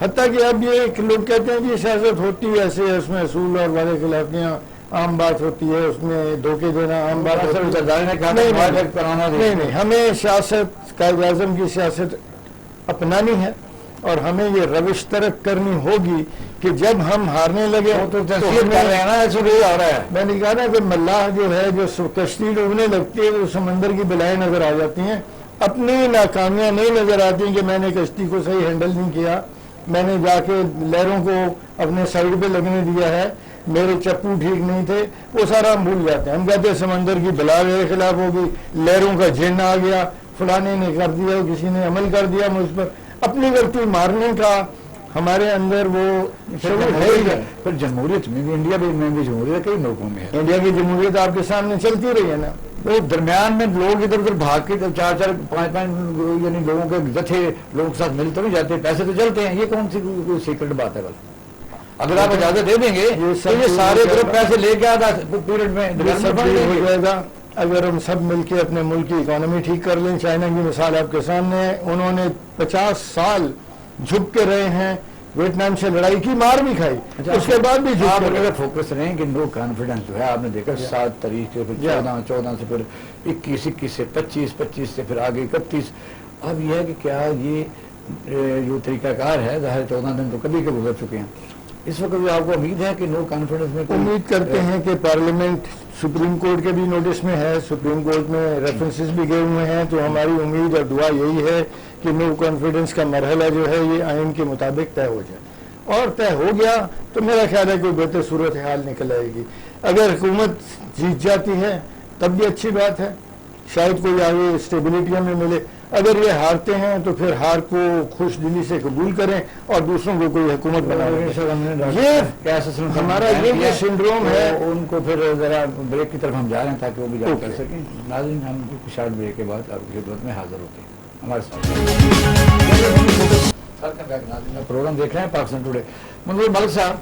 حتیٰ کہ اب یہ ایک لوگ کہتے ہیں کہ سیاست ہوتی ہے ایسے، اس میں اصول اور وعدے خلافیاں عام بات ہوتی ہے، اس میں دھوکے دینا عام بات ہوتی ہے۔ نہیں، ہمیں سیاست، قائد اعظم کی سیاست اپنانی ہے اور ہمیں یہ روش ترک کرنی ہوگی کہ جب ہم ہارنے لگے میں نے کہا نا کہ ملاح جو ہے، جو کشتی ڈوبنے لگتی ہے وہ سمندر کی بلائیں نظر آ جاتی ہیں، اپنی ناکامیاں نہیں نظر آتی کہ میں نے کشتی کو صحیح ہینڈل نہیں کیا، میں نے جا کے لہروں کو اپنے سائڈ پہ لگنے دیا ہے، میرے چپو ٹھیک نہیں تھے، وہ سارا ہم بھول جاتے ہیں۔ ہم کہتے ہیں سمندر کی بلا میرے خلاف ہو گئی، لہروں کا جن آ گیا، فلانے نے کر دیا، کسی نے عمل کر دیا مجھ پر، اپنی غلطی مارنے کا ہمارے اندر وہ شعور ہے ہی ہے۔ پھر جمہوریت میں بھی، انڈیا میں بھی جمہوریت کئی ملکوں میں ہے، انڈیا کی جمہوریت آپ کے سامنے چلتی رہی ہے نا، وہ درمیان میں لوگ ادھر ادھر بھاگ کے 4-4-5-5 یعنی لوگوں کے جتھے لوگوں کے ساتھ مل تو نہیں جاتے، پیسے تو چلتے ہیں، یہ کون سی کوئی سیکرٹ بات ہے؟ بس اگر آپ اجازت دے دیں گے تو یہ سارے گروپ پیسے لے کے آدھا پیریڈ میں ہو جائے گا اگر ہم سب مل کے اپنے ملک کی اکانومی ٹھیک کر لیں۔ چائنا کی مثال آپ کے سامنے ہے، انہوں نے 50 سال جھک کے رہے ہیں، ویتنام سے لڑائی کی، مار بھی کھائی، اس کے بعد بھی آپ اگر فوکس رہیں کہ نو کانفیڈنس جو ہے، آپ نے دیکھا 7 تاریخ سے پھر 14 سے پھر 21 سے 25 سے پھر آگے 31، اب یہ ہے کہ کیا یہ جو طریقہ کار ہے، ظاہر 14 دن تو کبھی کے گزر چکے ہیں، اس وقت بھی آپ کو امید ہے کہ نو کانفیڈنس میں امید کرتے ہیں کہ پارلیمنٹ سپریم کورٹ کے بھی نوٹس میں ہے، سپریم کورٹ میں ریفرنسز بھی گئے ہوئے ہیں، تو ہماری امید اور دعا یہی ہے کہ نو کانفیڈنس کا مرحلہ جو ہے یہ آئین کے مطابق طے ہو جائے، اور طے ہو گیا تو میرا خیال ہے کوئی بہتر صورتحال نکل آئے گی۔ اگر حکومت جیت جاتی ہے تب بھی اچھی بات ہے، شاید کوئی آگے اسٹیبلٹی ہمیں ملے، اگر یہ ہارتے ہیں تو پھر ہار کو خوش دلی سے قبول کریں اور دوسروں کو کوئی حکومت بنائیں۔ یہ ہمارا یہ سنڈروم ہے، ان کو پھر ذرا بریک کی طرف ہم جا رہے ہیں تاکہ وہ بھی جا کر سکیں۔ ناظرین، ہم شارٹ بریک کے بعد آپ کی خدمت میں حاضر ہوتے ہیں۔ ہمارے ساتھ پروگرام دیکھ رہے ہیں پاکستان ٹوڈے۔ منظور ملک صاحب،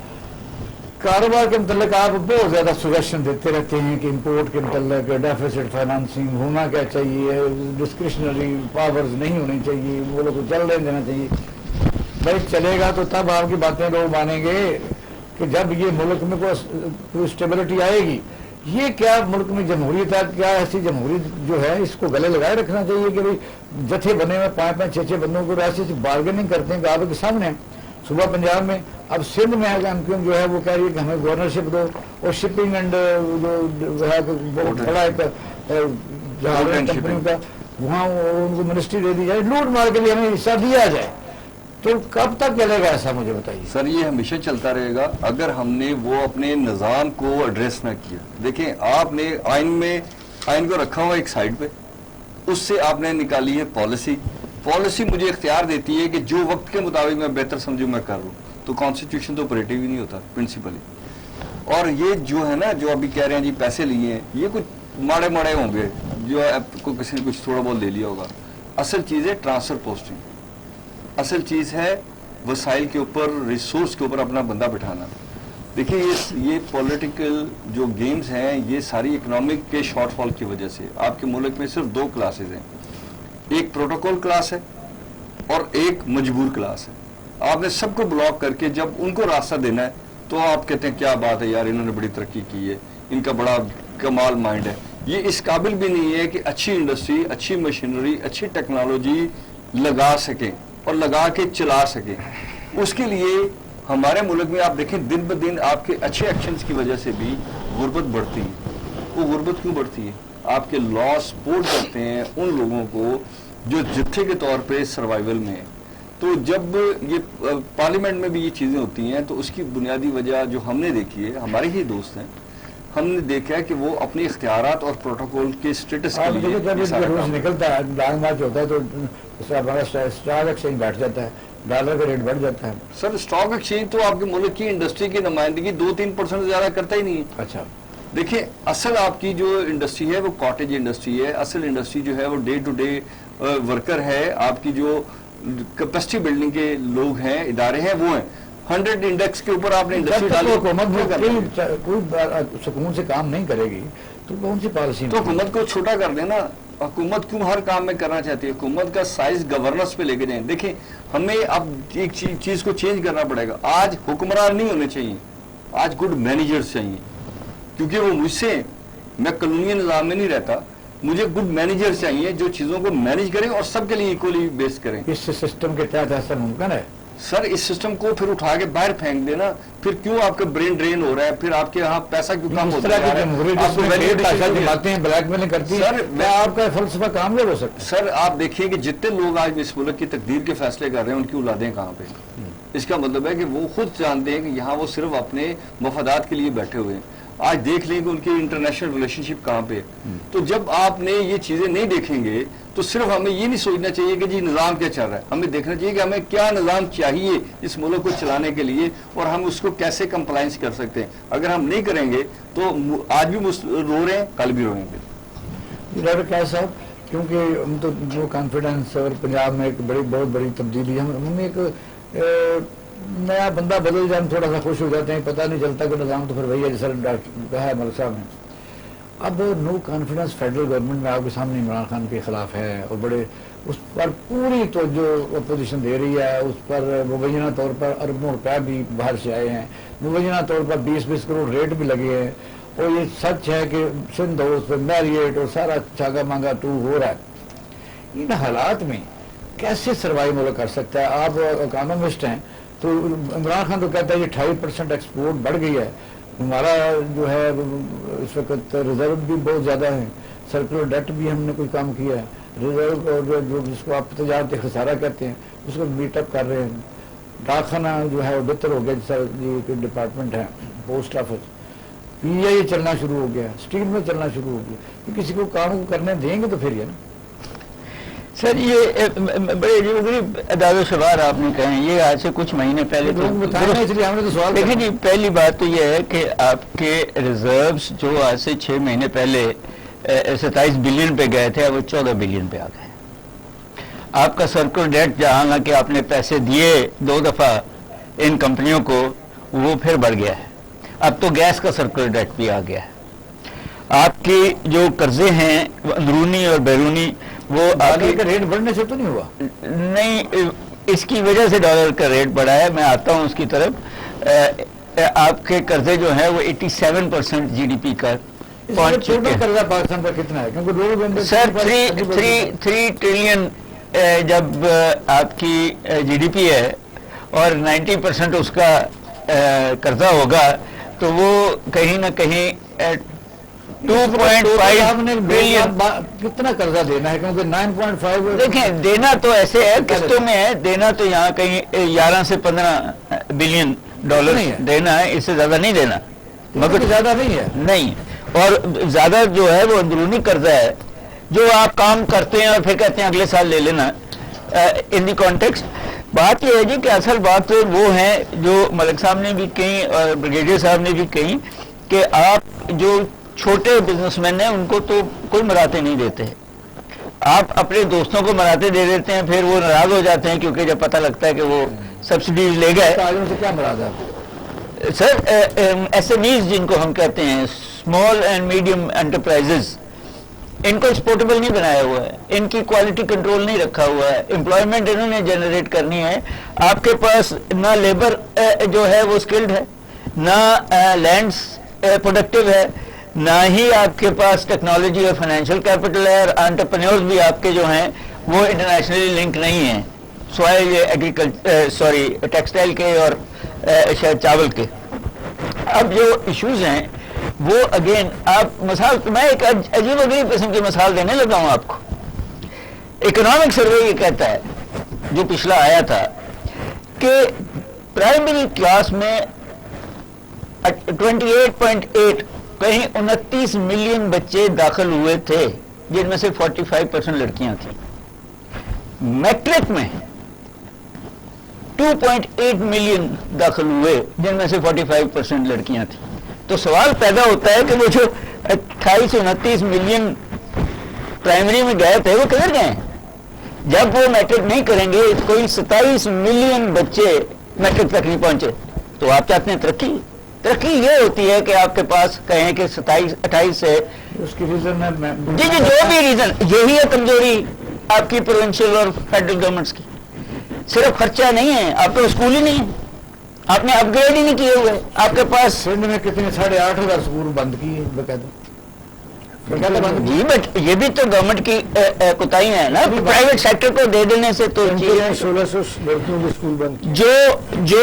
کاروبار کے متعلق آپ بہت زیادہ سجیشن دیتے رہتے ہیں کہ امپورٹ کے متعلق ڈیفیسٹ فائنانسنگ ہونا کیا چاہیے، ڈسکریشنری پاورز نہیں ہونی چاہیے، وہ لوگ کو چل رہے دینا چاہیے۔ بھائی چلے گا تو تب آپ کی باتیں لوگ مانیں گے کہ جب یہ ملک میں کوئی اسٹیبلٹی آئے گی۔ یہ کیا ملک میں جمہوریت ہے؟ کیا ایسی جمہوریت جو ہے اس کو گلے لگائے رکھنا چاہیے کہ بھائی جتھے بنے ہوئے 5-5 6 بندوں کو ایسی بارگیننگ کرتے ہیں کہ آپ کے سامنے صبح پنجاب میں، اب سندھ میں ایم جو ہے وہ کہہ رہی ہے کہ ہمیں گورنرشپ دو، اور شپنگ اینڈ جو ہے بہت بڑا ایک کمپنیوں کا وہاں ان کو منسٹری دے دی جائے، لوٹ مار کے لیے ہمیں حصہ دیا جائے، تو کب تک چلے گا ایسا؟ مجھے بتائیے سر۔ یہ ہمیشہ چلتا رہے گا اگر ہم نے وہ اپنے نظام کو ایڈریس نہ کیا۔ دیکھیں، آپ نے آئین کو رکھا ہوا ایک سائڈ پہ، اس سے آپ نے نکالی ہے پالیسی مجھے اختیار دیتی ہے کہ جو وقت کے مطابق میں بہتر سمجھوں میں کر لوں، تو کانسٹیٹیوشن تو آپریٹو ہی نہیں ہوتا پرنسپلی۔ اور یہ جو ہے نا، جو ابھی کہہ رہے ہیں جی پیسے لیے ہیں، یہ کچھ ماڑے ہوں گے جو کو کسی نے کچھ تھوڑا بہت لے لیا ہوگا۔ اصل چیز ہے ٹرانسفر پوسٹنگ، اصل چیز ہے وسائل کے اوپر، ریسورس کے اوپر اپنا بندہ بٹھانا۔ دیکھیں، یہ پولیٹیکل جو گیمز ہیں، یہ ساری اکنامک کے شارٹ فال کی وجہ سے آپ کے ملک میں صرف 2 کلاسز ہیں، ایک پروٹوکول کلاس ہے اور ایک مجبور کلاس ہے۔ آپ نے سب کو بلاک کر کے جب ان کو راستہ دینا ہے تو آپ کہتے ہیں کیا بات ہے یار، انہوں نے بڑی ترقی کی ہے، ان کا بڑا کمال مائنڈ ہے۔ یہ اس قابل بھی نہیں ہے کہ اچھی انڈسٹری، اچھی مشینری، اچھی ٹیکنالوجی لگا سکیں اور لگا کے چلا سکیں۔ اس کے لیے ہمارے ملک میں آپ دیکھیں دن بدن آپ کے اچھے ایکشنز کی وجہ سے بھی غربت بڑھتی ہے۔ وہ غربت کیوں بڑھتی ہے؟ آپ کے لا سپورٹ کرتے ہیں ان لوگوں کو جو جتھے کے طور پہ سروائیول میں ہیں۔ تو جب یہ پارلیمنٹ میں بھی یہ چیزیں ہوتی ہیں تو اس کی بنیادی وجہ جو ہم نے دیکھی ہے، ہمارے ہی دوست ہیں، ہم نے دیکھا ہے کہ وہ اپنے اختیارات اور پروٹوکول کے سٹیٹس کے لیے نکلتا ہے، ڈانگ مارچ ہوتا ہے تو ہمارا اسٹاک ایکسچینج بیٹھ جاتا ہے، ڈالر کا ریٹ بڑھ جاتا ہے۔ سر، اسٹاک ایکسچینج تو آپ کے ملک کی انڈسٹری کی نمائندگی 2-3% زیادہ کرتا ہی نہیں ہے۔ اچھا، دیکھیں، اصل آپ کی جو انڈسٹری ہے وہ کاٹیج انڈسٹری ہے، اصل انڈسٹری جو ہے وہ ڈے ٹو ڈے ورکر ہے، آپ کی جو کیپیسٹی بلڈنگ کے لوگ ہیں، ادارے ہیں، وہ ہیں 100 انڈیکس کے اوپر آپ نے انڈسٹری ڈالی۔ حکومت کوئی سکون سے کام نہیں کرے گی تو کون سی پالیسی؟ تو حکومت کو چھوٹا کر دینا۔ حکومت کیوں ہر کام میں کرنا چاہتی ہے؟ حکومت کا سائز گورننس پہ لے کے جائیں۔ دیکھیں، ہمیں اب ایک چیز کو چینج کرنا پڑے گا. آج حکمران نہیں ہونے چاہیے, آج گڈ مینیجرز چاہیے, کیونکہ وہ مجھ سے, میں قانونی نظام میں نہیں رہتا, مجھے گڈ مینیجر چاہیے جو چیزوں کو مینیج کریں اور سب کے لیے ایکولی بیس کریں. اس سسٹم کے تحت ایسا ممکن ہے؟ سر اس سسٹم کو پھر اٹھا کے باہر پھینک دینا, پھر کیوں آپ کا برین ڈرین ہو رہا ہے, پھر آپ کے یہاں پیسہ کیوں کم ہوتا ہے, بلیک میلنگ کرتی ہے, میں آپ کا فلسفہ کامیاب ہو سکتا ہے. سر آپ دیکھیے کہ جتنے لوگ آج اس ملک کی تقدیر کے فیصلے کر رہے ہیں ان کی اولادیں کہاں پہ, اس کا مطلب ہے کہ وہ خود جانتے ہیں کہ یہاں وہ صرف اپنے مفادات کے لیے بیٹھے ہوئے ہیں. آج دیکھ لیں کہ ان کی انٹرنیشنل ریلیشن شپ کہاں پہ. تو جب آپ نے یہ چیزیں نہیں دیکھیں گے تو صرف ہمیں یہ نہیں سوچنا چاہیے کہ جی نظام کیا چل رہا ہے, ہمیں دیکھنا چاہیے کہ ہمیں کیا نظام چاہیے اس ملک کو چلانے کے لیے اور ہم اس کو کیسے کمپلائنس کر سکتے ہیں. اگر ہم نہیں کریں گے تو آج بھی رو رہے ہیں, کل بھی روئیں گے. ڈاکٹر کیا صاحب, کیونکہ ہم تو جو کانفیڈنس اور پنجاب میں ایک بہت بڑی تبدیلی, ہم ایک نیا بندہ بدل جائے, ہم تھوڑا سا خوش ہو جاتے ہیں, پتہ نہیں چلتا کہ نظام تو پھر وہی ہے جیسا ڈاکٹر کہا ہے ملک صاحب نے. اب نو کانفیڈنس فیڈرل گورنمنٹ میں آپ کے سامنے عمران خان کے خلاف ہے اور بڑے اس پر پوری توجہ اپوزیشن دے رہی ہے. اس پر مبینہ طور پر اربوں روپے بھی باہر سے آئے ہیں, مبینہ طور پر 20-20 کروڑ ریٹ بھی لگے ہیں, اور یہ سچ ہے کہ سندھ ہاؤس پہ میریٹ اور سارا چاگا مانگا ٹور ہو رہا ہے. ان حالات میں کیسے سروائیو ملک کر سکتا ہے؟ آپ اکانومسٹ ہیں تو عمران خان تو کہتا ہے یہ 28% ایکسپورٹ بڑھ گئی ہے, ہمارا جو ہے اس وقت ریزرو بھی بہت زیادہ ہے, سرکولر ڈیٹ بھی ہم نے کوئی کام کیا ہے, ریزرو اور جو جس کو آپ تجارتی خسارہ کہتے ہیں اس کو میٹ اپ کر رہے ہیں. ڈاک خانہ جو ہے وہ بہتر ہو گیا, جیسا ڈپارٹمنٹ ہے پوسٹ آفس, پی آئی چلنا شروع ہو گیا, اسٹیل میں چلنا شروع ہو گیا. کسی کو کام کو کرنے دیں گے تو پھر یہ نا سر یہ بڑے عجیب و غریب اعداد و شمار آپ نے کہے ہیں. یہ آج سے کچھ مہینے پہلے دیکھیں جی, پہلی بات تو یہ ہے کہ آپ کے ریزروز جو آج سے 6 مہینے پہلے 27 بلین پہ گئے تھے, اب وہ 14 بلین پہ آ گئے. آپ کا سرکل ڈیٹ جہاں کہ آپ نے پیسے دیے 2 دفعہ ان کمپنیوں کو, وہ پھر بڑھ گیا ہے. اب تو گیس کا سرکل ڈیٹ بھی آ گیا ہے. آپ کی جو قرضے ہیں اندرونی اور بیرونی, وہ ڈالر کا ریٹ بڑھنے سے تو نہیں ہوا؟ نہیں, اس کی وجہ سے ڈالر کا ریٹ بڑھا ہے. میں آتا ہوں اس کی طرف. آپ کے قرضے جو ہیں وہ 87% جی ڈی پی کا پہنچ چکے ہیں. قرضہ پاکستان پر کتنا ہے؟ کیونکہ سر 3 ٹریلین جب آپ کی جی ڈی پی ہے اور 90% اس کا قرضہ ہوگا تو وہ کہیں نہ کہیں 2.5 بلین. کتنا قرضہ دینا ہے؟ کیونکہ 9.5 دیکھیں, دینا تو ایسے ہے, قسطوں میں ہے. دینا تو یہاں کہیں 11 سے 15 بلین ڈالر دینا ہے, اس سے زیادہ نہیں دینا. مگر زیادہ نہیں ہے. نہیں, اور زیادہ جو ہے وہ اندرونی قرضہ ہے جو آپ کام کرتے ہیں اور پھر کہتے ہیں اگلے سال لے لینا. ان دی کانٹیکسٹ بات یہ ہے جی کہ اصل بات وہ ہیں جو ملک صاحب نے بھی کہیں اور بریگیڈیئر صاحب نے بھی کہیں کہ آپ جو چھوٹے بزنس مین ہیں ان کو تو کوئی مراتے نہیں دیتے. آپ اپنے دوستوں کو مراتے دے دیتے ہیں, پھر وہ ناراض ہو جاتے ہیں کیونکہ جب پتہ لگتا ہے کہ وہ سبسڈیز لے گئے. سے کیا مراد ہے سر؟ ایس ایم ایز جن کو ہم کہتے ہیں, اسمال اینڈ میڈیم انٹرپرائزز, ان کو ایکسپورٹیبل نہیں بنایا ہوا ہے, ان کی کوالٹی کنٹرول نہیں رکھا ہوا ہے. امپلائمنٹ انہوں نے جنریٹ کرنی ہے. آپ کے پاس نہ لیبر جو ہے وہ اسکلڈ ہے, نہ لینڈس پروڈکٹیو ہے, نہ ہی آپ کے پاس ٹیکنالوجی اور فائنینشیل کیپٹل ہے, اور انٹرپرینورز بھی آپ کے جو ہیں وہ انٹرنیشنلی لنک نہیں ہیں, سوائے یہ ٹیکسٹائل کے اور شاید چاول کے. اب جو ایشوز ہیں وہ اگین آپ مثال, میں ایک عجیب و غریب قسم کی مثال دینے لگا ہوں آپ کو. اکنامک سروے یہ کہتا ہے جو پچھلا آیا تھا کہ پرائمری کلاس میں 28.8 کہیں 29 ملین بچے داخل ہوئے تھے, جن میں سے 45% لڑکیاں تھیں. میٹرک میں 2.8 ملین داخل ہوئے, جن میں سے 45% لڑکیاں تھیں. تو سوال پیدا ہوتا ہے کہ وہ جو 28-29 ملین پرائمری میں گئے تھے وہ کدھر گئے ہیں؟ جب وہ میٹرک نہیں کریں گے, کوئی 27 ملین بچے میٹرک تک نہیں پہنچے, تو آپ چاہتے ہیں ترقی؟ ترقی یہ ہوتی ہے کہ آپ کے پاس کہیں کہ 27-28 سے اس کی ریزن ہے جی جو بھی ریزن, یہی ہے کمزوری آپ کی پروونشل اور فیڈرل گورنمنٹس کی. صرف خرچہ نہیں ہے، آپ تو اسکول ہی نہیں ہے، آپ نے اپ گریڈ ہی نہیں کیے ہوئے، آپ کے پاس سندھ میں کتنے 8,500 اسکول بند کیے باقاعدہ جی، بٹ یہ بھی تو گورنمنٹ کی کوتاہی ہے نا، پرائیویٹ سیکٹر کو دے دینے سے تو 1600 لڑکیوں کے اسکول بند کیے. جو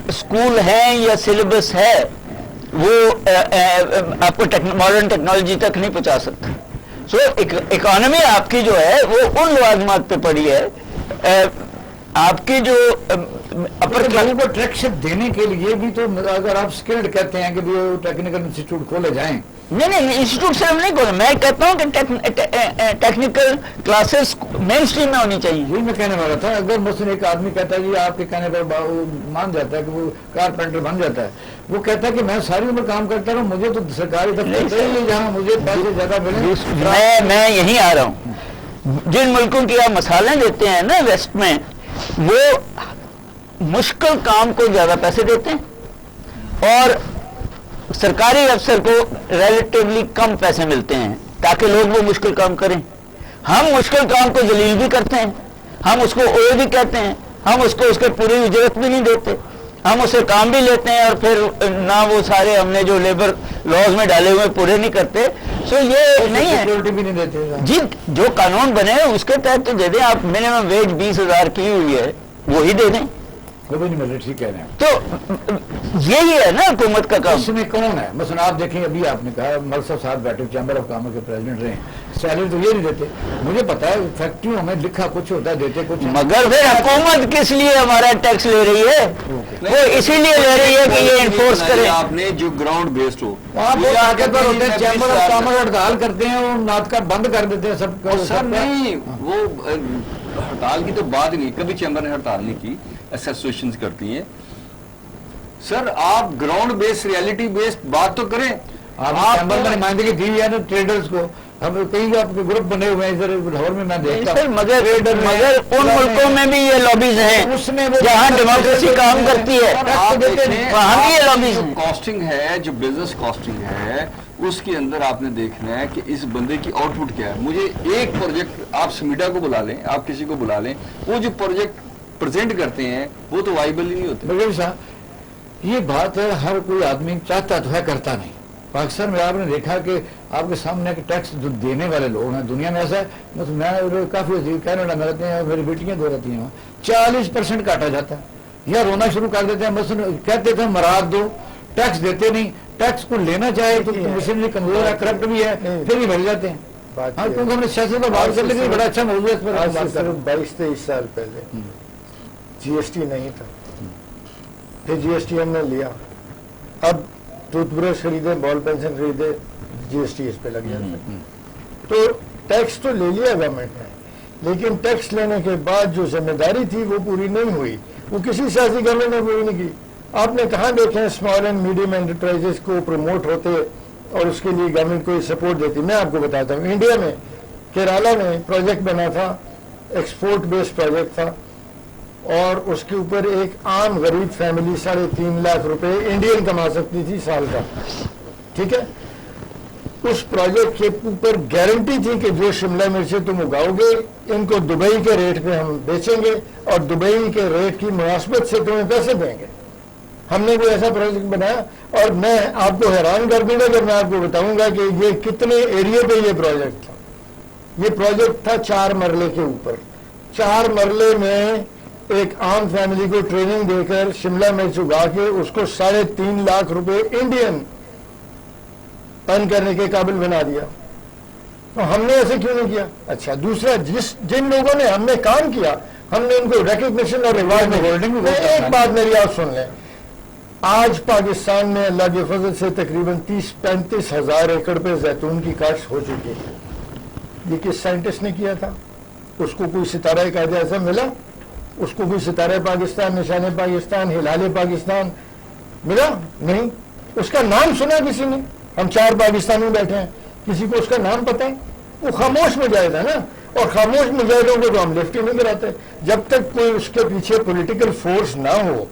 اسکول ہیں یا سلیبس ہے وہ آپ کو ماڈرن ٹیکنالوجی تک نہیں پہنچا سکتا. سو اکانومی آپ کی جو ہے وہ ان لوازمات پہ پڑی ہے. آپ کی جو اپر لوگوں کو ٹریکشن دینے کے لیے بھی تو اگر آپ اسکلڈ کہتے ہیں کہ ٹیکنیکل انسٹیٹیوٹ کھولے جائیں. نہیں انسٹیٹیوٹ صرف نہیں کھولے، میں کہتا ہوں کہ ٹیکنیکل کلاسز مین اسٹریم میں ہونی چاہیے. یہی میں کہنے والا تھا. اگر مثلاً ایک آدمی کہتا ہے جی آپ کے کہنے پر مان جاتا ہے کہ وہ کارپینٹر بن جاتا ہے، وہ کہتا ہے کہ میں ساری عمر کام کرتا رہا ہوں، مجھے تو سرکاری دفتر چاہیے جہاں مجھے پیسے زیادہ ملیں. میں یہیں آ رہا ہوں. جن ملکوں کی آپ مثالیں دیتے ہیں نا ویسٹ میں، وہ مشکل کام کو زیادہ پیسے دیتے ہیں اور سرکاری افسر کو ریلیٹیولی کم پیسے ملتے ہیں تاکہ لوگ وہ مشکل کام کریں. ہم مشکل کام کو ذلیل بھی کرتے ہیں، ہم اس کو اوے بھی کہتے ہیں، ہم اس کو اس کے پوری اجرت بھی نہیں دیتے، ہم اسے کام بھی لیتے ہیں اور پھر نہ وہ سارے ہم نے جو لیبر لاز میں ڈالے ہوئے پورے نہیں کرتے. سو یہ نہیں ہے سیکورٹی بھی نہیں دیتے جی. جو قانون بنے اس کے تحت تو دے دیں. آپ منیمم ویج 20,000 کی ہوئی ہے وہی دے دیں. وہ بھی نہیں مل رہے. ٹھیک کہہ رہے ہیں. تو یہی ہے نا حکومت کا کام. اس میں کون ہے؟ مثلا آپ دیکھیں ابھی آپ نے کہا ملک صاحب بیٹھے چیمبر آف کامرس کے پریزیڈنٹ رہے ہیں، سیلری تو یہ نہیں دیتے. مجھے پتا ہے فیکٹریوں میں لکھا کچھ ہوتا ہے دیتے کچھ. مگر پھر حکومت کس لیے ہمارا ٹیکس لے رہی ہے؟ وہ اسی لیے لے رہی ہے کہ یہ انفورس کرے. آپ نے جو گراؤنڈ بیسڈ ہو وہاں پر ہوتے ہیں چیمبر آف کامرس ہڑتال کرتے ہیں اور ناطقہ بند کر دیتے ہیں سب. سر نہیں، وہ ہڑتال کی تو بات ہی نہیں، کبھی چیمبر نے ہڑتال نہیں کی، ایسوسیشن کرتی ہیں. سر آپ گراؤنڈ بیس ریالٹی بیس بات تو کریں. آپ چیمبر میں نمائندگی دی ہے نا ٹریڈرز کو. ہم کئی آپ کے گروپ بنے ہوئے ہیں ادھر لاہور میں دیکھتا ہوں. مگر ان ملکوں میں بھی یہ لابیز ہیں جہاں ڈیموکریسی کام کرتی ہے، وہاں بھی یہ لابیز ہیں. کاسٹنگ ہے، جو بزنس کاسٹنگ ہے اس کے اندر آپ نے دیکھنا ہے کہ اس بندے کی آؤٹ پٹ کیا ہے. مجھے ایک پروجیکٹ آپ سمیڈا کو بلا لیں، آپ کسی کو بلا لیں، وہ جو پروجیکٹ پریزنٹ کرتے ہیں وہ تو وائبل ہی نہیں ہوتے. بغیر صاحب یہ بات ہے، ہر کوئی آدمی چاہتا تو ہے، کرتا نہیں. پاکستان میں آپ نے دیکھا کہ آپ کے سامنے کہ ٹیکس جو دینے والے لوگ ہیں دنیا میں ایسا ہے. میں کافی کینیڈا میں رہتے ہیں، میری بیٹیاں دو رہتی ہیں وہاں 40% کاٹا جاتا ہے. یا رونا شروع کر دیتے ہیں. مثلا کہتے تھے مراد دو، ٹیکس دیتے نہیں. ٹیکس کو لینا چاہے تو کمیشن بھی کمزور ہے، کرپٹ بھی ہے، پھر بھی بھر جاتے ہیں. ہاں کیونکہ ہم نے سیاست پر بات کر لی، بڑا اچھا موضوع ہے اس پر. آج سے صرف 22-23 سال پہلے جی ایس ٹی نہیں تھا، پھر جی ایس ٹی ہم نے لیا. اب ٹوتھ برش خریدے، بال پینسل خریدے، جی ایس ٹی اس پہ لگ جاتا ہے. تو ٹیکس تو لے لیا گورنمنٹ نے، لیکن ٹیکس لینے کے بعد جو ذمہ داری تھی وہ پوری نہیں ہوئی. وہ کسی سیاسی گورنمنٹ نے پوری نہیں کی. آپ نے کہاں دیکھیں اسمال اینڈ میڈیم انٹرپرائزز کو پروموٹ ہوتے اور اس کے لیے گورنمنٹ کو سپورٹ دیتی. میں آپ کو بتاتا ہوں، انڈیا میں کیرالا میں پروجیکٹ بنا تھا، ایکسپورٹ بیسڈ پروجیکٹ تھا، اور اس کے اوپر ایک عام غریب فیملی 3.5 لاکھ روپے انڈین کما سکتی تھی سال کا. ٹھیک ہے، اس پروجیکٹ کے اوپر گارنٹی تھی کہ جو شملہ مرچیں تم اگاؤ گے ان کو دبئی کے ریٹ پہ ہم بیچیں گے اور دبئی کے ریٹ کی مناسبت سے تمہیں پیسے دیں گے. ہم نے کوئی ایسا پروجیکٹ بنایا اور میں آپ کو حیران کر دوں گا کہ میں آپ کو بتاؤں گا کہ یہ کتنے ایریا پہ یہ پروجیکٹ تھا. یہ پروجیکٹ تھا 4 مرلے کے اوپر. 4 مرلے میں ایک عام فیملی کو ٹریننگ دے کر شملہ مرچ اگا کے اس کو 3.5 لاکھ روپے انڈین ارن کرنے کے قابل بنا دیا. تو ہم نے ایسے کیوں نہیں کیا؟ اچھا دوسرا، جن لوگوں نے ہم نے کام کیا ہم نے ان کو ریکگنیشن اور ریوارڈ میں. ایک بات میری آپ سن لیں، آج پاکستان میں اللہ کے فضل سے تقریباً 30-35 ہزار ایکڑ پہ زیتون کی کاشت ہو چکی ہے. یہ کس سائنٹسٹ نے کیا تھا؟ اس کو کوئی ستارہ قائد اعظم ملا؟ اس کو کوئی ستارہ پاکستان، نشان پاکستان، ہلال پاکستان ملا؟ نہیں. اس کا نام سنا کسی نے؟ ہم 4 پاکستانی بیٹھے ہیں، کسی کو اس کا نام پتہ ہے؟ وہ خاموش مجاہد ہے نا. اور خاموش مجاہدوں کو تو ہم لفٹ ہی نہیں کراتے. جب تک کوئی اس کے پیچھے پولیٹیکل فورس نہ ہو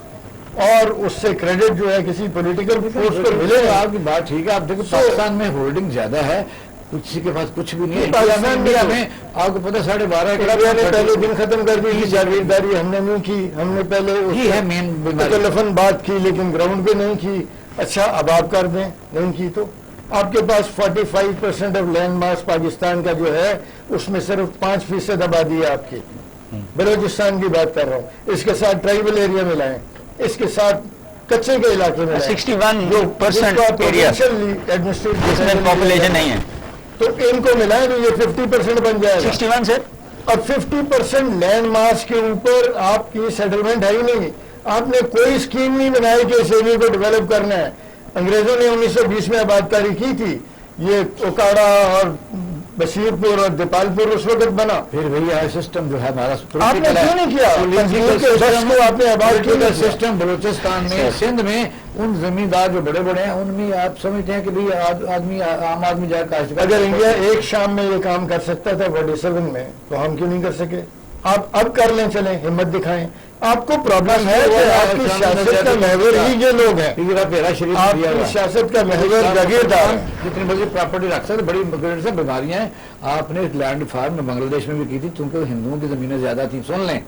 اور اس سے کریڈٹ جو ہے کسی پولیٹیکل فورس کو ملے. آپ کی بات ٹھیک ہے. آپ دیکھیں پاکستان میں ہولڈنگ زیادہ ہے. کسی کے پاس کچھ بھی نہیں ہے. پاکستان انڈیا میں آپ کو پتا 12.5 انڈیا نے پہلے دن ختم کر دی جاگیرداری ہم نے نہیں کی. ہم نے پہلے یہ ہے مین تکلفاً بات کی لیکن گراؤنڈ پہ نہیں کی. اچھا اب آپ کر دیں, نہیں کی تو آپ کے پاس 45% آف لینڈ ماس پاکستان کا جو ہے اس میں صرف 5% آبادی ہے آپ کی. بلوچستان کی بات کر رہا ہوں. اس کے ساتھ ٹرائبل ایریا میں لائیں, اس کے ساتھ کچے کے علاقے میں 61% ایریا پاپولیشن نہیں ہے تو ان کو ملائیں تو یہ 50% بن جائے گا. 61 سر. اور 50% لینڈ ماس کے اوپر آپ کی سیٹلمنٹ ہے ہی نہیں. آپ نے کوئی اسکیم نہیں بنائی کہ اس ایریا کو ڈیولپ کرنا ہے. انگریزوں نے 1920 میں آباد کاری کی تھی. یہ اوکاڑا اور بشیر پور اور دیپال پور اس وقت بنا. پھر بھیا سسٹم جو ہے ہمارا آپ نے کیوں نہیں کیا؟ آپ نے آباد کیا سسٹم بلوچستان میں سندھ میں ان زمیندار جو بڑے بڑے ہیں ان میں آپ سمجھتے ہیں کہ بھئی آدمی عام آدمی جائے کاشتکار. اگر انڈیا ایک شام میں یہ کام کر سکتا تھا 47 میں تو ہم کیوں نہیں کر سکے؟ آپ اب کر لیں, چلیں ہمت دکھائیں. آپ کو پرابلم ہے کہ آپ کی سیاست کا محور ہی یہ لوگ ہیں. آپ کی سیاست کا محور جاگیردار جتنی بڑی پراپرٹی رکھ سکتے بڑی بیماریاں ہیں. آپ نے لینڈ فارم میں بنگلہ دیش میں بھی کی تھی چونکہ ہندوؤں کی زمینیں زیادہ تھیں. سن لیں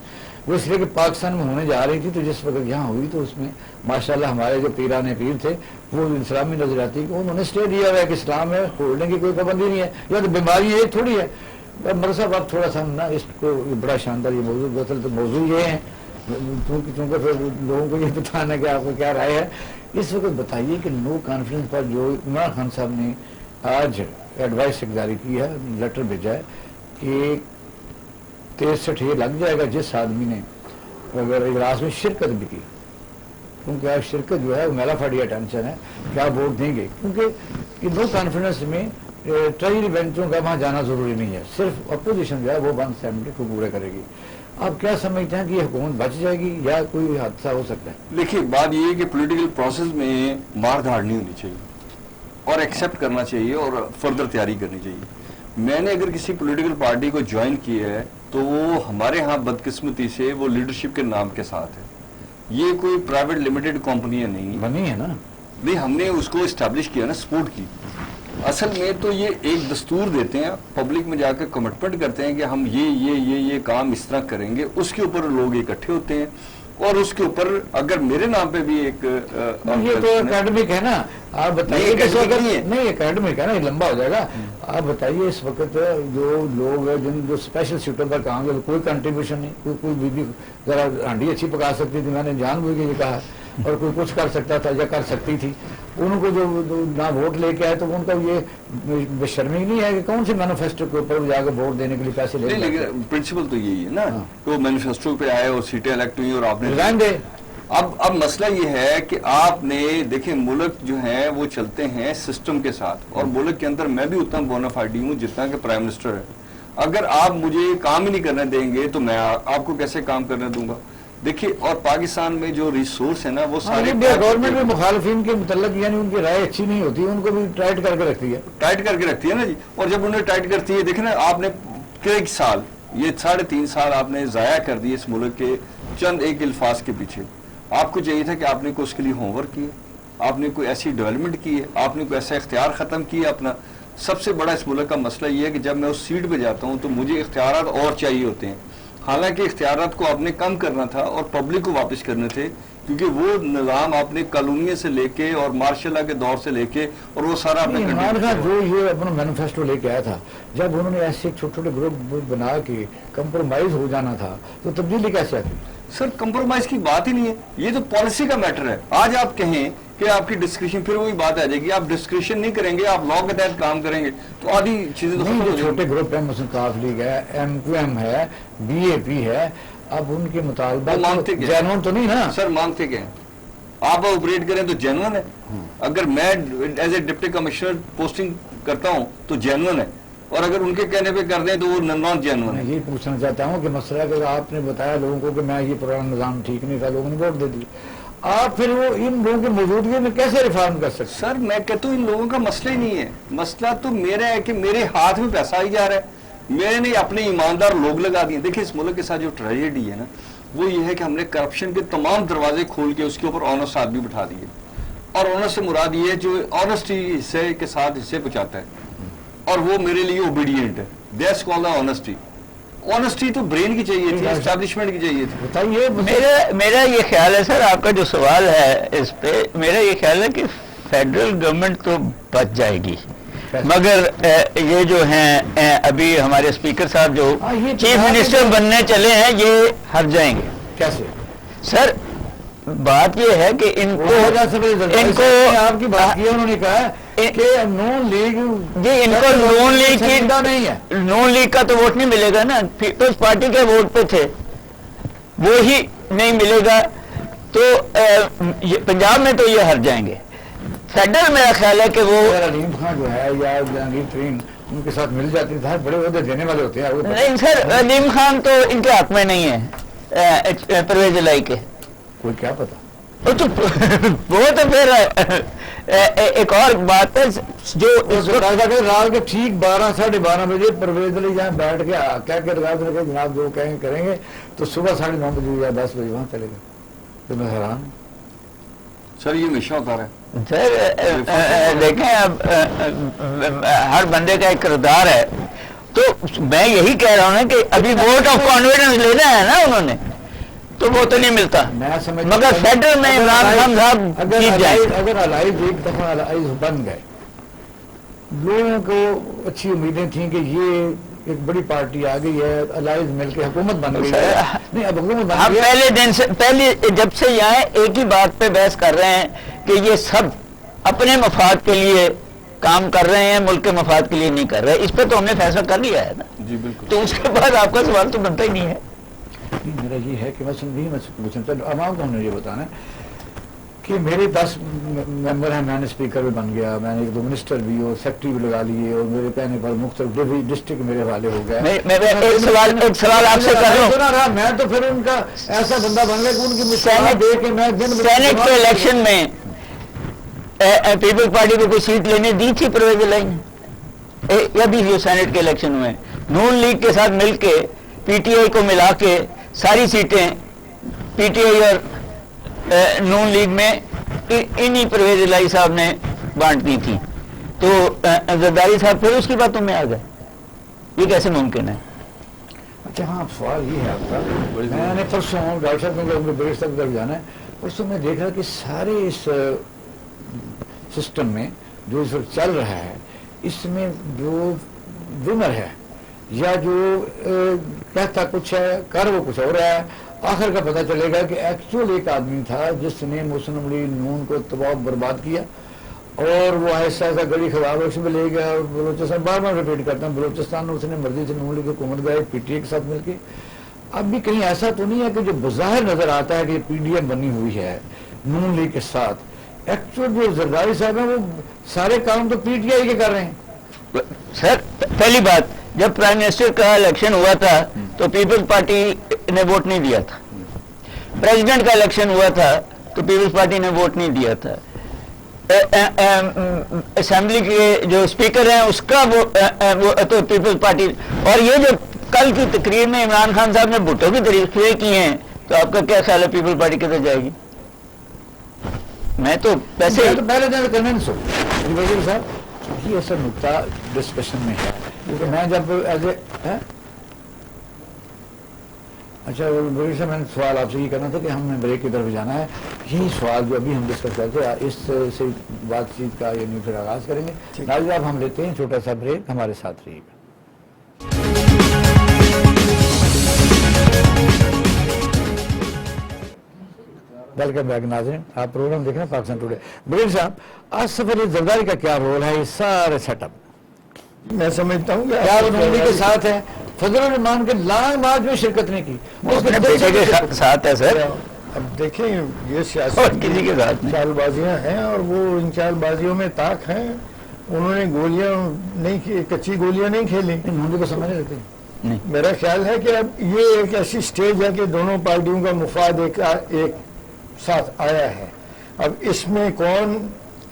وہ اس لیے کہ پاکستان میں ہونے جا رہی تھی تو جس وقت یہاں ہوئی تو اس میں ماشاءاللہ ہمارے جو پیران پیر تھے وہ اسلامی نظر آتی کہ انہوں نے اسٹے دیا ہوا ہے کہ اسلام ہے, کھولنے کی کوئی پابندی نہیں ہے. یا تو بیماری یہ تھوڑی ہے. مر صاحب آپ تھوڑا سا نا اس کو بڑا شاندار یہ موضوع دراصل تو موضوع یہ ہے چونکہ پھر لوگوں کو یہ بتانا کہ آپ کو کیا رائے ہے. اس وقت بتائیے کہ نو کانفیڈنس پر جو عمران خان صاحب نے آج ایڈوائس جاری کی ہے, لیٹر بھیجا ہے کہ 63 یہ لگ جائے گا جس آدمی نے اگر اجلاس میں شرکت بھی کی, کیونکہ آپ شرکت جو ہے وہ میرا فاڑیا ٹینشن ہے کہ آپ ووٹ دیں گے. کیونکہ نو کانفیڈنس میں ٹرائل بینچوں کا وہاں جانا ضروری نہیں ہے, صرف اپوزیشن جو ہے وہ 170 کو پورے کرے گی. آپ کیا سمجھتے ہیں کہ یہ حکومت بچ جائے گی یا کوئی حادثہ ہو سکتا ہے؟ دیکھیے بات یہ ہے کہ پولیٹیکل پروسیس میں مار دھاڑ نہیں ہونی چاہیے اور ایکسیپٹ کرنا چاہیے اور فردر تیاری کرنی چاہیے. میں نے اگر کسی پولیٹیکل پارٹی کو جوائن کیا ہے تو وہ ہمارے ہاں بدقسمتی سے وہ لیڈرشپ کے نام کے ساتھ ہے. یہ کوئی پرائیویٹ لمیٹڈ کمپنیاں نہیں بنی ہے نا, نہیں ہم نے اس کو اسٹیبلش کیا نا, سپورٹ کی. اصل میں تو یہ ایک دستور دیتے ہیں, پبلک میں جا کے کمٹمنٹ کرتے ہیں کہ ہم یہ کام اس طرح کریں گے. اس کے اوپر لوگ اکٹھے ہوتے ہیں اور اس کے اوپر اگر میرے نام پہ بھی ایک یہ تو اکیڈمک ہے نا. آپ بتائیے نہیں اکیڈمک ہے نا, یہ لمبا ہو جائے گا. آپ بتائیے اس وقت جو لوگ جن جو اسپیشل سیٹوں پر کام ہے کوئی کنٹریبیوشن نہیں, کوئی بیوی ذرا ہانڈی اچھی پکا سکتی تھی, میں نے جان بوجھ کے یہ کہا, اور کوئی کچھ کر سکتا تھا یا کر سکتی تھی. ان کو جو نہ ووٹ لے کے آئے تو ان کا یہ بے شرمی نہیں ہے کہ کون سے مینیفیسٹو کے اوپر جا کے ووٹ دینے کے لیے پیسے لے. لیکن پرنسپل تو یہی ہے نا کہ وہ مینیفیسٹو پہ آئے اور سیٹیں الیکٹ ہوئی اور آپ نے رائن دے. اب مسئلہ یہ ہے کہ آپ نے دیکھیں ملک جو ہیں وہ چلتے ہیں سسٹم کے ساتھ, اور ملک کے اندر میں بھی اتنا بونافائیڈ ہوں جتنا کہ پرائم منسٹر ہے. اگر آپ مجھے کام ہی نہیں کرنے دیں گے تو میں آپ کو کیسے کام کرنے دوں گا؟ دیکھیے اور پاکستان میں جو ریسورس ہے نا وہ سارے گورنمنٹ میں مخالفین کے متعلق یعنی ان کی رائے اچھی نہیں ہوتی, ان کو بھی ٹائٹ کر کے رکھتی ہے. ٹائٹ کر کے رکھتی ہے نا جی. اور جب انہیں ٹائٹ کرتی ہے, دیکھیں نا آپ نے کئی سال یہ 3.5 سال آپ نے ضائع کر دیے اس ملک کے چند ایک الفاظ کے پیچھے. آپ کو چاہیے تھا کہ آپ نے کوئی اس کے لیے ہوم ورک کیا, آپ نے کوئی ایسی ڈیولپمنٹ کی ہے, آپ نے کوئی ایسا اختیار ختم کیا اپنا. سب سے بڑا اس ملک کا مسئلہ یہ ہے کہ جب میں اس سیٹ پہ جاتا ہوں تو مجھے اختیارات اور چاہیے ہوتے ہیں, حالانکہ اختیارات کو آپ نے کم کرنا تھا اور پبلک کو واپس کرنے تھے, کیونکہ وہ نظام آپ نے کالونیے سے لے کے اور مارشل لا کے دور سے لے کے اور وہ سارا آپ نے عمران خان جو یہ اپنا مینیفیسٹو لے کے آیا تھا, جب انہوں نے ایسے چھوٹے چھوٹے گروپ بنا کے کمپرومائز ہو جانا تھا تو تبدیلی کیسے آتی؟ سر کمپرومائز کی بات ہی نہیں ہے, یہ تو پالیسی کا میٹر ہے. آج آپ کہیں کہ آپ کی ڈسکریشن, پھر وہی بات آ جائے گی, آپ ڈسکریشن نہیں کریں گے, آپ لا کے تحت کام کریں گے تو آدھی چیزیں تو چھوٹے گروپ ہیں, مسلم کاف لیگ ہے, MQM ہے, BAP ہے, اب ان کے مطالبہ مانگتے جینون تو نہیں نا سر, مانگتے کیا ہیں آپ آپریٹ کریں تو جینون ہے. اگر میں as a deputy commissioner posting کرتا ہوں تو جینون ہے, اور اگر ان کے کہنے پہ کر دیں تو وہ نان جینون ہے. یہ پوچھنا چاہتا ہوں کہ مسئلہ کہ آپ نے بتایا لوگوں کو کہ میں یہ پرانا نظام ٹھیک نہیں تھا, لوگوں نے ووٹ دے دی, آپ پھر وہ ان لوگوں کی موجودگی میں کیسے ریفارم کر سکتے؟ سر میں کہتا ہوں ان لوگوں کا مسئلہ ہی نہیں ہے, مسئلہ تو میرا ہے کہ میرے ہاتھ میں پیسہ آئی جا رہا ہے, میں نے اپنے ایماندار لوگ لگا دیے. دیکھیں اس ملک کے ساتھ جو ٹریجڈی ہے نا وہ یہ ہے کہ ہم نے کرپشن کے تمام دروازے کھول کے اس کے اوپر آنسٹ آدمی بٹھا دیے, اور آنسٹ سے مراد یہ ہے جو آنسٹی حصے کے ساتھ حصے پہنچاتا ہے. اور وہ میرے لیے اوبیڈینٹ ہے. That's called honesty. آنیسٹی تو برین کی چاہیے تھی, اسٹیبلشمنٹ کی چاہیے تھی. بتائیے میرا یہ خیال ہے سر, آپ کا جو سوال ہے اس پہ, میرا یہ خیال ہے کہ فیڈرل گورنمنٹ تو بچ جائے گی, مگر یہ جو ہیں ابھی ہمارے اسپیکر صاحب جو چیف منسٹر بننے چلے ہیں یہ ہٹ جائیں گے. کیسے سر بات یہ ہے کہ ان کو آپ کی بات کی, انہوں نے کہا کہ نون لیگ جی ان کو نون لیگ کی نہیں ہے, نون لیگ کا تو ووٹ نہیں ملے گا نا, پیپلز پارٹی کے ووٹ پہ تھے, وہی نہیں ملے گا. تو پنجاب میں تو یہ ہٹ جائیں گے. فیڈرل میرا خیال ہے کہ وہ علیم خان جو ہے یا جہانگیر ترین ان کے ساتھ مل جاتی تھا, بڑے عہدے دینے والے ہوتے ہیں. نہیں سر, علیم خان تو ان کے حق میں نہیں ہے پرویز الہی کے. کوئی کیا پتا, وہ تو پھر ایک اور بات ہے جو رات کے ٹھیک 12:30 بجے پرویز علی جہاں بیٹھ کے کہہ کے رواج رکھے جناب جو کہیں کریں گے, تو صبح 9:30 بجے یا 10 بجے وہاں چلے گئے. تو میں حیران ہوں سر, یہ ہمیشہ ہوتا رہا. سر دیکھیں اب ہر بندے کا ایک کردار ہے, تو میں یہی کہہ رہا ہوں نا کہ ابھی ووٹ آف کانفیڈنس لینا ہے نا انہوں نے, تو وہ تو نہیں ملتا. مگر فیڈرل میں عمران خان صاحب جیت جائیں. اگر الائز ایک دفعہ الائز بن گئے, لوگوں کو اچھی امیدیں تھیں کہ یہ ایک بڑی پارٹی آ گئی ہے, الائز مل کے حکومت بن گئی ہے. نہیں, اب حکومت بن ہم گئی ہے. پہلے دن سے پہلے جب سے یہ آئے ایک ہی بات پہ بحث کر رہے ہیں کہ یہ سب اپنے مفاد کے لیے کام کر رہے ہیں, ملک کے مفاد کے لیے نہیں کر رہے. اس پہ تو ہم نے فیصلہ کر لیا ہے نا. جی بالکل. تو اس کے بعد آپ کا سوال تو بنتا ہی نہیں ہے. میرا یہ ہے کہ میں عوام کو ہم نے یہ بتانا ہے کہ میرے 10 ممبر ہیں, میں نے اسپیکر بھی بن گیا, میں نے 1-2 منسٹر بھی اور سیکٹری بھی لگا لیے, اور میرے کہنے پر مختلف ڈسٹرکٹ میرے حوالے ہو گئے. ایک سوال آپ سے کر لوں. میں تو پھر ان کا ایسا بندہ بن گیا کہ ان کی سینٹ دے کے میں سینٹ کے الیکشن میں پیپلز پارٹی کو کوئی سیٹ لینے دی تھی پرویز الہی نے, یا بھی جو سینٹ کے الیکشن میں نون لیگ کے ساتھ مل کے پی ٹی آئی کو ملا کے ساری سیٹیں پی ٹی آئی اور نون لیگ میں انہی پرویز الہی صاحب نے بانٹ دی تھی. تو زرداری صاحب پھر اس کی باتوں میں آ گئے, یہ کیسے ممکن ہے؟ اچھا ہاں, سوال یہ ہے آپ کا. میں نے پرسوں ڈاکٹر صاحب کو بریش تک جانا ہے, پرسوں میں دیکھا کہ سارے اس سسٹم میں جو اس وقت چل رہا ہے, اس میں جو ونر ہے یا جو کہتا کچھ ہے کر وہ کچھ ہو رہا ہے, آخر کا پتہ چلے گا کہ ایکچوئل ایک آدمی تھا جس نے مسلم لیگ نون کو تباہ برباد کیا, اور وہ ایسا گڑی خراب اس میں لے گیا. اور بلوچستان بار ریپیٹ کرتا ہوں, بلوچستان میں اس نے مرضی سے نون لیگ حکومت گئے پی ٹی اے کے ساتھ مل کے. اب بھی کہیں ایسا تو نہیں ہے کہ جو بظاہر نظر آتا ہے کہ پی ڈی ایم بنی ہوئی ہے نون لیگ کے ساتھ, ایکچوئل جو زرداری صاحب ہیں وہ سارے کام تو پی ٹی آئی کے کر رہے ہیں. سر پہلی بات, جب پرائم منسٹر کا الیکشن ہوا تھا تو پیپلز پارٹی نے ووٹ نہیں دیا تھا. پریزیڈنٹ کا الیکشن ہوا تھا تو پیپلز پارٹی نے ووٹ نہیں دیا تھا. اسمبلی کے جو اسپیکر ہیں اس کا وہ تو پیپلز پارٹی. اور یہ جو کل کی تقریر میں عمران خان صاحب نے بھٹو کی تقریر کی ہیں, تو آپ کا کیا خیال ہے پیپلز پارٹی کدھر جائے گی؟ میں تو ویسے پہلے دن کنوینس ہو وزیر صاحب, یہ ایسا نقطہ ڈسکشن میں ہے کیونکہ میں جب ایز اے اچھا وزیر صاحب, میں نے سوال آپ سے یہ کرنا تھا کہ ہم نے بریک کی طرف جانا ہے. یہی سوال جو ابھی ہم ڈسکس کرتے ہیں اس سے بات چیت کا یعنی پھر آغاز کریں گے. ناظرین اب ہم لیتے ہیں چھوٹا سا بریک, ہمارے ساتھ رہیے گا. ویلکم بیک ناظرین, آپ پروگرام دیکھ رہے ہیں پاکستان ٹوڈے. بریک صاحب, آج سفر زرداری کا کیا رول ہے, یہ سارے سیٹ اپ میں سمجھتا ہوں کہ کیا نون کے ساتھ ہے؟ فضل الرحمان کے لانگ مارچ میں شرکت نہیں کی, بیٹے کے ساتھ ہے سر. اب دیکھیں یہ سیاست کسی کے ساتھ چال بازیاں ہیں, اور وہ ان چال بازیوں میں طاق ہیں. انہوں نے گولیاں نہیں, کچی گولیاں نہیں کھیلی. نون کو سمجھ نہیں لیتے. میرا خیال ہے کہ اب یہ ایک ایسی سٹیج ہے کہ دونوں پارٹیوں کا مفاد ایک ساتھ آیا ہے. اب اس میں کون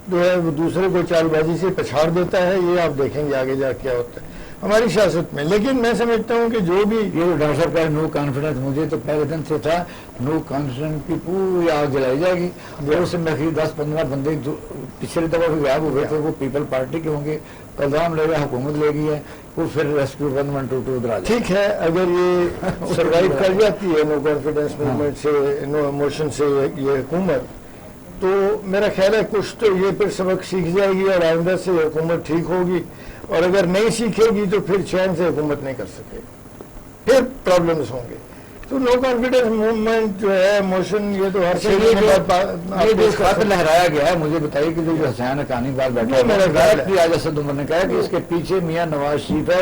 جو ہے وہ دوسرے کو چال بازی سے پچھاڑ دیتا ہے, یہ آپ دیکھیں گے آگے جا کیا ہوتا ہے. ہماری سیاست میں. لیکن میں سمجھتا ہوں کہ جو بھی یہ جو ڈاکٹر صاحب کا نو کانفیڈنس، مجھے تو پہلے دن سے تھا نو کانفیڈنس کی پوری آگ جلائی جائے گی. اس میں 10-15 بندے جو پچھلی دفعہ بھی غائب ہوئے تھے وہ پیپل پارٹی کے ہوں گے، قدام لے گا حکومت لے گئی ہے، وہ پھر ریسکیو 1-1-2-2 ادھر آ جائے. ٹھیک ہے، اگر یہ سروائیو کر جاتی ہے نو کانفیڈنس موومنٹ سے، نو ایموشن سے یہ حکومت، تو میرا خیال ہے کچھ تو یہ پھر سبق سیکھ جائے گی اور آئندہ سے حکومت ٹھیک ہوگی. اور اگر نہیں سیکھے گی تو پھر چین سے حکومت نہیں کر سکے، پھر پرابلمس ہوں گے. تو نو کانفیڈنس موومنٹ جو ہے موشن، یہ تو ہر یہ جو خط لہرایا گیا ہے، مجھے بتائیے کہ جو حسین حقانی بات بیٹھا ہے آج اسد عمر نے کہا کہ اس کے پیچھے میاں نواز شریف ہے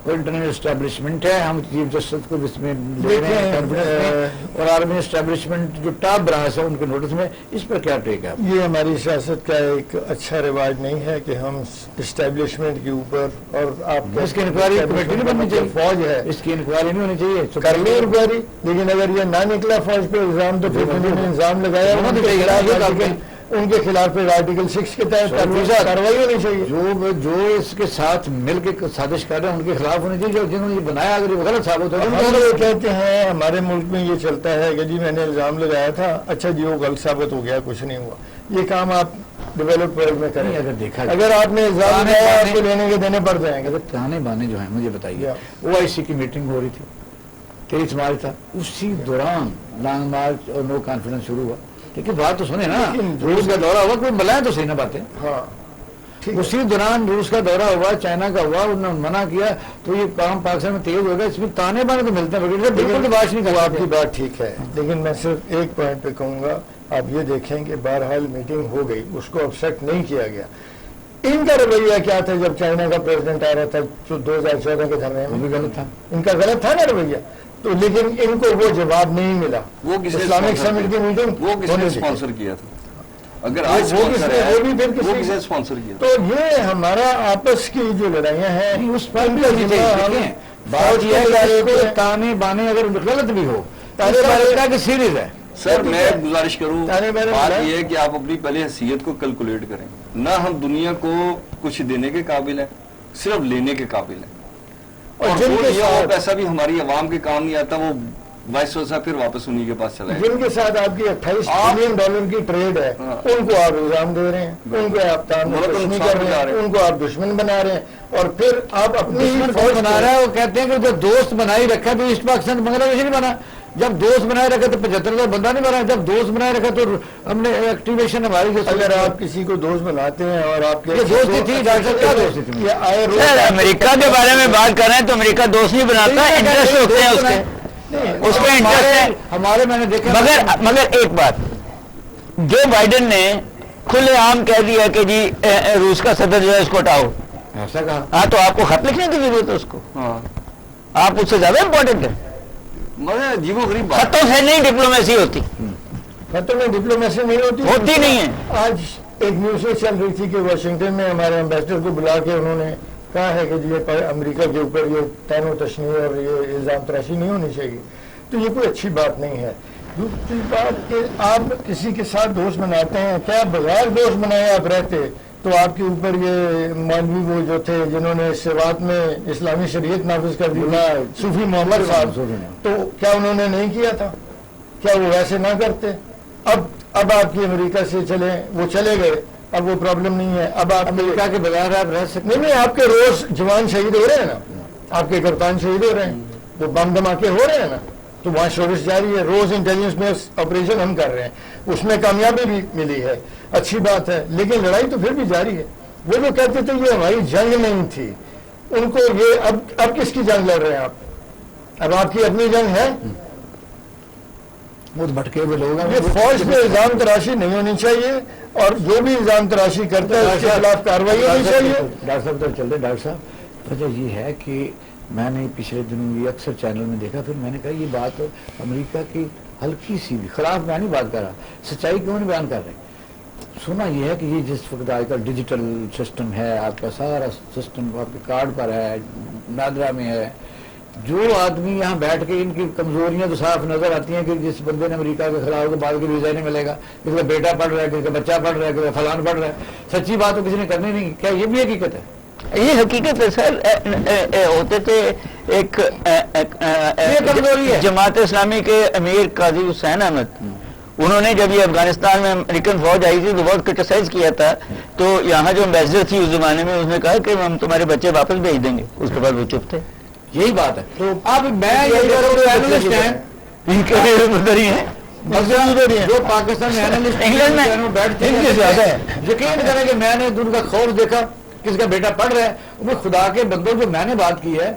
اور انٹرنیشنل اسٹیبلشمنٹ ہے، ہم چیف جسٹس کو اس میں لے رہے ہیں کانفیڈنس میں، اور عالمی اسٹیبلشمنٹ جو ٹاپ براس ہے ان کے نوٹس میں. اس پر کیا ٹیک ہے؟ یہ ہماری سیاست کا ایک اچھا رواج نہیں ہے کہ ہم اسٹیبلشمنٹ کے اوپر، اور آپ اس کی انکوائری کمیٹی نہیں بننی چاہیے، فوج ہے اس کی انکوائری نہیں ہونی چاہیے، کر لیں انکوائری. لیکن اگر یہ نہ نکلا فوج پہ الزام تو پھر انہوں نے الزام لگایا ان کے خلاف آرٹیکل 6 کے تحت کارروائی ہونی چاہیے. جو اس کے ساتھ مل کے سازش کر رہے ہیں ان کے خلاف ہونی چاہیے، جنہوں نے یہ بنایا اگر یہ غلط ثابت ہو. ہم یہ کہتے ہیں ہمارے ملک میں یہ چلتا ہے کہ جی میں نے الزام لگایا تھا، اچھا جی وہ غلط ثابت ہو گیا، کچھ نہیں ہوا. یہ کام آپ ڈیولپ ورلڈ میں کریں. اگر دیکھا اگر آپ نے الزام لگایا آپ کو لینے کے دینے پڑ جائیں گے. اگر تانے بانے جو ہیں مجھے بتائیے، OIC کی میٹنگ ہو رہی تھی، 23 مارچ تھا، اسی دوران لانگ مارچ اور نو کانفیڈنس شروع ہوا. لیکن بات تو سنیں نا، روس کا دورہ ہوا، کوئی بلائیں تو صحیح نہ باتیں. ہاں اسی دوران روس کا دورہ ہوا، چائنا کا ہوا، انہوں نے منع کیا تو یہ کام پاکستان میں تیز ہو گیا. اس میں تانے بانے تو ملتے ہیں، بالکل باش نہیں آپ کی بات ٹھیک ہے. لیکن میں صرف ایک پوائنٹ پہ کہوں گا، آپ یہ دیکھیں کہ بہرحال میٹنگ ہو گئی، اس کو افسیکٹ نہیں کیا گیا. ان کا رویہ کیا تھا جب چائنا کا پریزیڈنٹ آ رہا تھا 2014 کے دھرنے میں؟ بھی غلط تھا، ان کا غلط تھا نا رویہ. تو لیکن ان کو وہ جواب نہیں ملا. وہ اسلامک سمٹ کی میٹنگ وہ کس نے اسپانسر کیا تھا؟ اگر آج وہ بھی پھر وہ کسی نے اسپانسر کیا؟ تو یہ ہمارا آپس کی جو لڑائیاں ہیں اس پر بات یہ ہے کہ تانے بانے اگر غلط بھی ہو کہ سیریز ہے. سر میں گزارش کروں، بات یہ ہے کہ آپ اپنی پہلے حیثیت کو کیلکولیٹ کریں. نہ ہم دنیا کو کچھ دینے کے قابل ہیں، صرف لینے کے قابل ہیں. اور وہ پیسہ بھی ہماری عوام کے کام نہیں آتا، وہ وائس ورسا پھر واپس انہی کے پاس چلا ہے. جن کے ساتھ آپ کی $28 بلین کی ٹریڈ ہے، ان کو آپ الزام دے رہے ہیں، ان کو آپ تانشی کر رہے ہیں، ان کو آپ دشمن بنا رہے ہیں، اور پھر آپ اپنی فوج بنا رہا ہے. وہ کہتے ہیں کہ جو دوست بنائی رکھا تو ایسٹ پاکستان بنگلہ دیش نہیں بنا. جب دوست بنائے رکھا تو 75,000 بندہ نہیں بنا. جب دوست بنائے رکھا تو ہم نے ایکٹیویشن ہماری. اگر آپ کسی کو دوست بناتے ہیں اور آپ کے دوستی تھی ڈاکٹر کیا دوستی تھی؟ امریکہ کے بارے میں بات کر رہے ہیں تو امریکہ دوست نہیں بناتا، انٹرسٹ ہوتے ہیں اس کے انٹرسٹ ہے ہمارے. میں نے دیکھا مگر ایک بات، جو بائیڈن نے کھلے عام کہہ دیا کہ جی روس کا صدر جو ہے اس کو ہٹاؤ، ایسا کہا. ہاں تو آپ کو خط لکھنے کی ضرورت ہے اس کو، آپ اس سے زیادہ امپورٹنٹ ہے. مگر عجیب و غریب خطوں سے نہیں ڈپلومیسی ہوتی، خطوں میں ڈپلومیسی نہیں ہوتی نہیں ہے. آج ایک نیوز چل رہی تھی کہ واشنگٹن میں ہمارے ایمبیسڈر کو بلا کے انہوں نے کہا ہے کہ یہ امریکہ کے اوپر یہ تین و تشنیع اور یہ الزام تراشی نہیں ہونی چاہیے. تو یہ کوئی اچھی بات نہیں ہے. دوسری بات کہ آپ کسی کے ساتھ دوست بناتے ہیں، کیا بغیر دوست بنائے آپ رہتے تو آپ کے اوپر یہ مولوی وہ جو تھے جنہوں نے سوات میں اسلامی شریعت نافذ کر دی، صوفی محمد صاحب، تو کیا انہوں نے نہیں کیا تھا؟ کیا وہ ویسے نہ کرتے؟ اب آپ کی امریکہ سے وہ چلے گئے، اب وہ پرابلم نہیں ہے. اب آپ امریکہ کے بغیر آپ رہ سکتے نہیں. آپ کے روز جوان شہید ہو رہے ہیں نا، آپ کے کپتان شہید ہو رہے ہیں، وہ بم دھماکے ہو رہے ہیں نا، تو وہاں شورش جاری ہے. روز انٹیلیجنس میں آپریشن ہم کر رہے ہیں، اس میں کامیابی بھی ملی ہے، اچھی بات ہے. لیکن لڑائی تو پھر بھی جاری ہے. وہ جو کہتے تھے یہ ہماری جنگ نہیں تھی، ان کو یہ اب کس کی جنگ لڑ رہے ہیں آپ؟ اب آپ کی اپنی جنگ ہے. وہ بھٹکے ہوئے لوگ ہیں. یہ فوج پہ الزام تراشی نہیں ہونی چاہیے، اور جو بھی الزام تراشی کرتا ہے اس کے خلاف کارروائی ہونی چاہیے. ڈاکٹر صاحب ادھر چلتے. ڈاکٹر صاحب وجہ یہ ہے کہ میں نے پچھلے دنوں یہ اکثر چینل میں دیکھا، پھر میں نے کہا یہ بات امریکہ کی ہلکی سی بھی خلاف میں نہیں بات کر رہا، سچائی کیوں نہیں بیان کر رہے. سنا یہ ہے کہ یہ جس وقت آج کل ڈیجیٹل سسٹم ہے، آپ کا سارا سسٹم آپ کے کارڈ پر ہے، نادرا میں ہے. جو آدمی یہاں بیٹھ کے ان کی کمزوریاں تو صاف نظر آتی ہیں کہ جس بندے نے امریکہ کے خلاف تو بعد کے ویزا نہیں ملے گا، کسی کا بیٹا پڑھ رہا ہے، کسی کا بچہ پڑھ رہا ہے، کسی کا فلان پڑھ رہا ہے. سچی بات تو کسی نے کرنی نہیں. کیا یہ بھی حقیقت ہے؟ یہ حقیقت ہے سر. ہوتے تھے ایک جماعت اسلامی کے امیر قاضی حسین احمد، انہوں نے جب یہ افغانستان میں امریکن فوج آئی تھی تو بہت کرٹیسائز کیا تھا. تو یہاں جو امبیسڈر تھی اس زمانے میں، اس نے کہا کہ ہم تمہارے بچے واپس بھیج دیں گے. اس کے بعد وہ چپ تھے. یہی بات ہے. تو اب میں جو پاکستان میں انگلینڈ میں بیٹھتے ہیں، یقین کریں کہ میں نے ان کا خوف دیکھا، کس کا بیٹا پڑھ رہا ہے. وہ خدا کے بندوں جو میں نے بات کی ہے،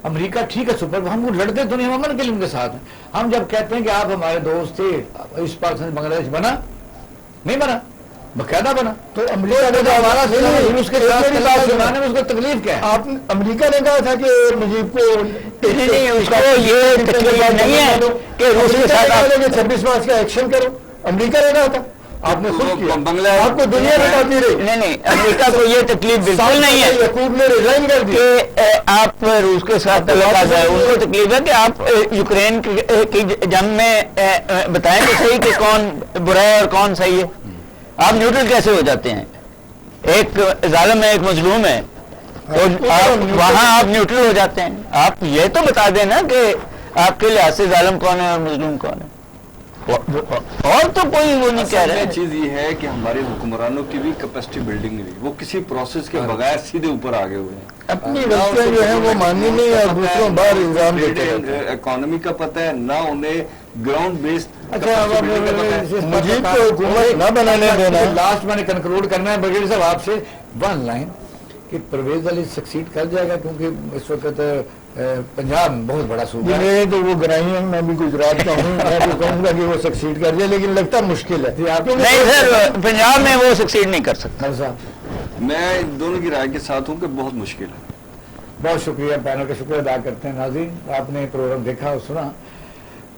امریکہ ٹھیک ہے سپر، ہم وہ لڑتے تو نہیں، ہم امن کے لیے ان کے ساتھ ہیں. ہم جب کہتے ہیں کہ آپ ہمارے دوست تھے، اس پاکستان بنگلہ دیش بنا نہیں بنا، باقاعدہ بنا، تو امریکہ نے ہمارا اس کے ساتھ اس کو تکلیف کیا ہے؟ آپ امریکہ نے کہا تھا کہ مجیب کو اس کو یہ تکلیف نہیں ہے کہ روس کے ساتھ 26 مارچ کا ایکشن کرو. امریکہ نے کہا تھا، آپ نے خود کیا. آپ کو دنیا بتاتی رہی. نہیں، امریکہ کو یہ تکلیف بالکل نہیں ہے یعقوب نے ریزائن کر دیا کہ آپ روس کے ساتھ تعلقات ہیں. ان کو تکلیف ہے کہ آپ یوکرین کی جنگ میں بتائیں کہ صحیح کہ کون برا ہے اور کون صحیح ہے. آپ نیوٹرل کیسے ہو جاتے ہیں؟ ایک ظالم ہے، ایک مظلوم ہے، تو وہاں آپ نیوٹرل ہو جاتے ہیں. آپ یہ تو بتا دیں نا کہ آپ کے لحاظ سے ظالم کون ہے اور مظلوم کون ہے، اور تو کوئی وہ نہیں کہہ رہے. چیز یہ ہے کہ ہمارے حکمرانوں کی بھی کیپیسٹی بلڈنگ نہیں، وہ کسی پروسیس کے بغیر سیدھے اوپر آگے ہوئے ہیں. اپنی غلطیاں جو ہیں وہ ماننی نہیں اور دوسروں باہر الزام دیتے ہیں. اکانومی کا پتہ ہے نہ انہیں گراؤنڈ بیسڈ. اچھا، مجھے کو حکومت نہ بنانے دینا. لاسٹ میں نے کنکلوڈ کرنا ہے بریگیڈیئر صاحب آپ سے ون لائن کہ پرویز علی سکسیڈ کر جائے گا، کیونکہ اس وقت پنجاب میں بہت بڑا صوبہ ہے. میرے تو وہ گرائی ہیں، میں بھی گجرات کا ہوں، میں تو کہوں گا کہ وہ سکسیڈ کر جائے، لیکن لگتا مشکل ہے. نہیں سر، پنجاب میں وہ سکسیڈ نہیں کر سکتا. میں دونوں کی رائے کے ساتھ ہوں کہ بہت مشکل ہے. بہت شکریہ، پینل کا شکریہ ادا کرتے ہیں. ناظرین، آپ نے پروگرام دیکھا اور سنا.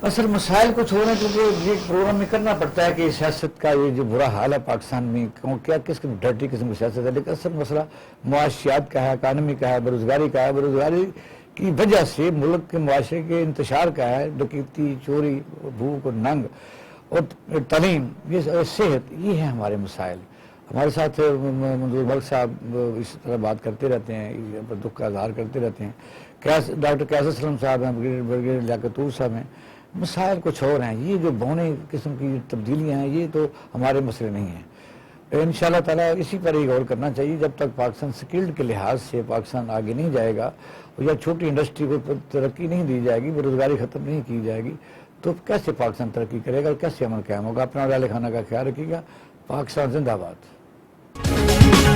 اصل مسائل کچھ ہو رہے ہیں کیونکہ یہ پروگرام میں کرنا پڑتا ہے کہ سیاست کا یہ جو برا حال ہے پاکستان میں، کیا کس ڈرٹی قسم کی سیاست ہے. لیکن اصل مسئلہ معاشیات کا ہے، اکانومی کا ہے، بےروزگاری کا ہے. بےروزگاری کی وجہ سے ملک کے معاشرے کے انتشار کا ہے، ڈکیتی، چوری، بھوک اور ننگ اور تعلیم، یہ صحت، یہ ہیں ہمارے مسائل. ہمارے ساتھ منظور ملک صاحب اس طرح بات کرتے رہتے ہیں، دکھ کا اظہار کرتے رہتے ہیں. ڈاکٹر کیسر سلم صاحب ہیں، بریگیڈیئر لیاقت طور صاحب ہیں. مسائل کچھ اور ہیں. یہ جو بونے قسم کی تبدیلیاں ہیں یہ تو ہمارے مسئلے نہیں ہیں. انشاءاللہ تعالیٰ اسی پر ہی غور کرنا چاہیے. جب تک پاکستان سکلڈ کے لحاظ سے پاکستان آگے نہیں جائے گا یا چھوٹی انڈسٹری کو ترقی نہیں دی جائے گی، بےروزگاری ختم نہیں کی جائے گی، تو کیسے پاکستان ترقی کرے گا اور کیسے امن قائم ہوگا. اپنا ڈالے کھانا کا خیال رکھیے گا. پاکستان زندہ باد.